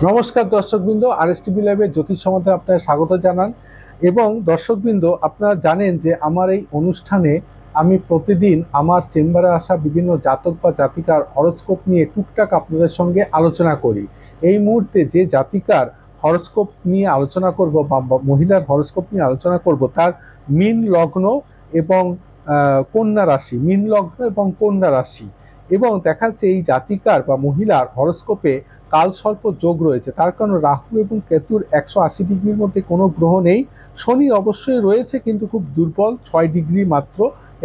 নমস্কার দর্শকবৃন্দ, আরএসটিভি লাইভের জ্যোতিষ সম্বন্ধে আপনাদের স্বাগত জানান। এবং দর্শকবৃন্দ, আপনারা জানেন যে আমার এই অনুষ্ঠানে আমি প্রতিদিন আমার চেম্বারে আসা বিভিন্ন জাতক বা জাতিকার হরোস্কোপ নিয়ে টুকটাক আপনাদের সঙ্গে আলোচনা করি। এই মুহূর্তে যে জাতিকার হরোস্কোপ নিয়ে আলোচনা করব বা মহিলার হরোস্কোপ নিয়ে আলোচনা করব তার মীন লগ্ন এবং কন্যা রাশি, মীন লগ্ন এবং কন্যা রাশি। এবং দেখা যাচ্ছে এই জাতিকার বা মহিলার হরোস্কোপে কালসর্প যোগ রয়েছে। তার কারণ রাহু এবং কেতুর 180 ডিগ্রির মধ্যে কোনো গ্রহ নেই। শনি অবশ্যই রয়েছে, কিন্তু খুব দুর্বল, 6 ডিগ্রি মাত্র।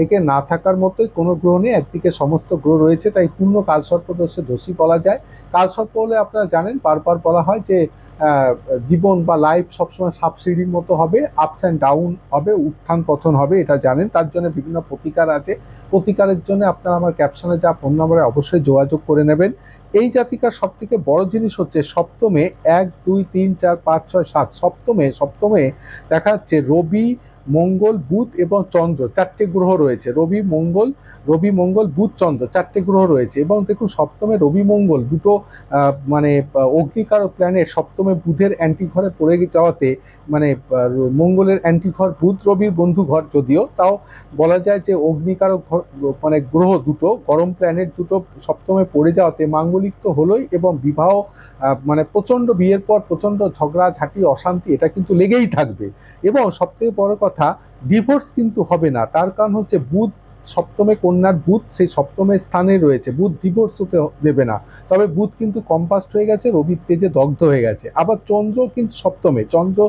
একে না থাকার মতোই কোনো গ্রহ নেই, একদিকে সমস্ত গ্রহ রয়েছে, তাই পূর্ণ কালসর্প দোষে দোষী বলা যায়। কালসর্প হলে আপনারা জানেন, বারবার বলা হয় যে জীবন বা লাইফ সবসময় সাবসিডির মতো হবে, আপস অ্যান্ড ডাউন হবে, উত্থান পতন হবে, এটা জানেন। তার জন্য বিভিন্ন প্রতিকার আছে। প্রতিকারের জন্য আপনারা আমার ক্যাপশনে যা ফোন নম্বরে অবশ্যই যোগাযোগ করে নেবেন। এই জাতিকার সব থেকে বড় জিনিস হচ্ছে সপ্তমে 1 2 3 4 5 6 7 সপ্তমে দেখা যাচ্ছে রবি, মঙ্গল, বুধ এবং চন্দ্র, 4টে গ্রহ রয়েছে। রবি মঙ্গল বুধ চন্দ্র, 4টে গ্রহ রয়েছে। এবং দেখুন, সপ্তমে রবি মঙ্গল দুটো মানে অগ্নিকারক প্ল্যানেট সপ্তমে বুধের অ্যান্টি ঘরে পড়ে যাওয়াতে, মানে মঙ্গলের অ্যান্টি ঘর বুধ, রবির বন্ধু ঘর যদিও, তাও বলা যায় যে অগ্নিকারক মানে গ্রহ দুটো, গরম প্ল্যানেট দুটো সপ্তমে পড়ে যাওয়াতে মাঙ্গলিক তো হলোই, এবং বিবাহ মানে প্রচণ্ড, বিয়ের পর প্রচণ্ড ঝগড়া ঝাঁটি অশান্তি এটা কিন্তু লেগেই থাকবে। এবং সবথেকে বড় কথা, ডিভোর্স কিন্তু হবে না। তার কারণ হচ্ছে বুধ সপ্তমে, কন্যার বুধ সেই সপ্তমের স্থানে রয়েছে। বুধ ডিভোর্স হতে দেবে না। তবে বুধ কিন্তু কম্পাস্ট হয়ে গেছে, রবির তেজে দগ্ধ হয়ে গেছে। আবার চন্দ্র কিন্তু চন্দ্র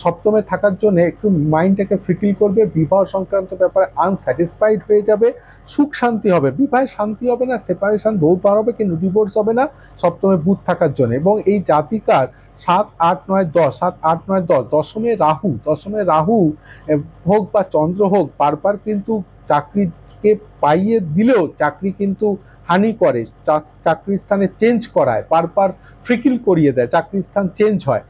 সপ্তমে থাকার জন্য একটু মাইন্ডটাকে ফ্রিকিল করবে, বিবাহ সংক্রান্ত ব্যাপারে আনস্যাটিসফাইড হয়ে যাবে। সুখ শান্তি হবে, বিবাহে শান্তি হবে না, সেপারেশন বহুবার হবে, কিন্তু ডিভোর্স হবে না সপ্তমে বুধ থাকার জন্য। এবং এই জাতিকার 7 8 9 10, 7 8 9 10, দশমে রাহু হোক বা চন্দ্র হোক, বারবার কিন্তু চাকরিকে পাইয়ে দিলেও চাকরি কিন্তু হানি করে, চাকরির স্থানে চেঞ্জ করায়, বারবার ফ্রিকিল করিয়ে দেয়, চাকরির স্থান চেঞ্জ হয়।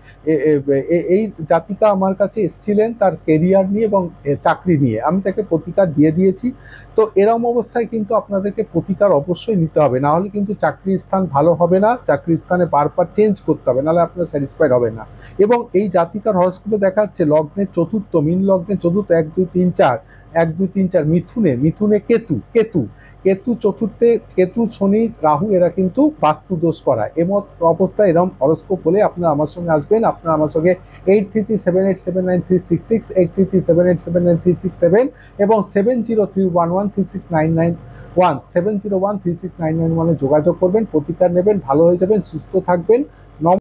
এই জাতিকা আমার কাছে এসেছিলেন তার কেরিয়ার নিয়ে এবং চাকরি নিয়ে। আমি তাকে প্রতিকার দিয়ে দিয়েছি। তো এরম অবস্থায় কিন্তু আপনাদেরকে প্রতিকার অবশ্যই নিতে হবে, না হলে কিন্তু চাকরির স্থান ভালো হবে না, চাকরির স্থানে বারবার চেঞ্জ করতে হবে, নাহলে আপনারা স্যাটিসফাইড হবে না। এবং এই জাতিকার হরস্কোপে দেখা যাচ্ছে লগ্নের চতুর্থ, মীন লগ্নের চতুর্থ, 1 2 3 4, 1 2 3 4, মিথুনে কেতু চতুর্থে, কেতু শনি রাহু এরা কিন্তু বাস্তু দোষ করায়। এমত অবস্থায় এরকম হরস্কোপ হলে আপনারা আমার সঙ্গে আসবেন। আপনারা আমার সঙ্গে 8337879366, 8337879367 এবং 7031136991, 70136991 যোগাযোগ করবেন, প্রতিকার নেবেন, ভালো হয়ে যাবেন, সুস্থ থাকবেন,